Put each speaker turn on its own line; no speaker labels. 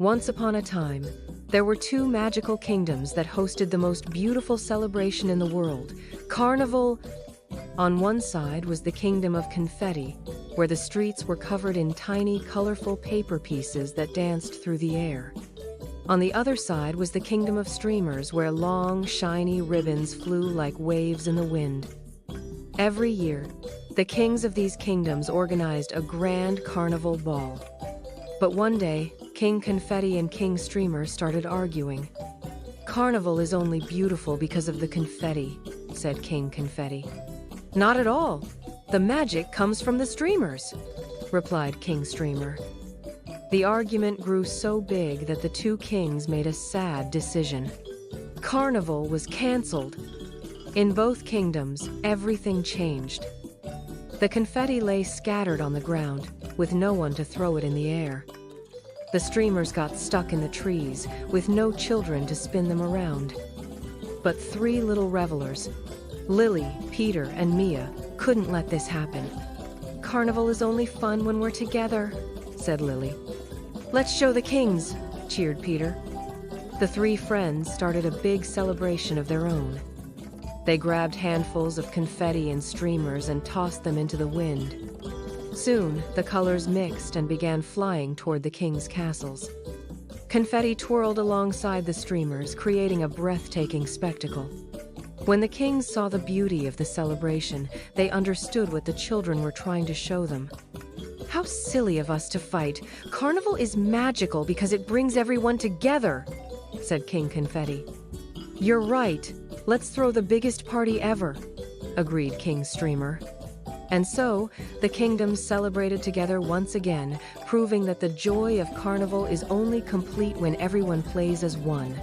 Once upon a time, there were two magical kingdoms that hosted the most beautiful celebration in the world, Carnival. On one side was the Kingdom of Confetti, where the streets were covered in tiny, colorful paper pieces that danced through the air. On the other side was the Kingdom of Streamers, where long, shiny ribbons flew like waves in the wind. Every year, the kings of these kingdoms organized a grand carnival ball. But one day, King Confetti and King Streamer started arguing. "Carnival is only beautiful because of the confetti," said King Confetti. "Not at all. The magic comes from the streamers," replied King Streamer. The argument grew so big that the two kings made a sad decision. Carnival was canceled. In both kingdoms, everything changed. The confetti lay scattered on the ground, with no one to throw it in the air. The streamers got stuck in the trees, with no children to spin them around. But three little revelers, Lily, Peter, and Mia, couldn't let this happen. "Carnival is only fun when we're together," said Lily. "Let's show the kings," cheered Peter. The three friends started a big celebration of their own. They grabbed handfuls of confetti and streamers and tossed them into the wind. Soon, the colors mixed and began flying toward the king's castles. Confetti twirled alongside the streamers, creating a breathtaking spectacle. When the kings saw the beauty of the celebration, they understood what the children were trying to show them. "How silly of us to fight! Carnival is magical because it brings everyone together," said King Confetti. "You're right. Let's throw the biggest party ever," agreed King Streamer. And so, the kingdoms celebrated together once again, proving that the joy of Carnival is only complete when everyone plays as one.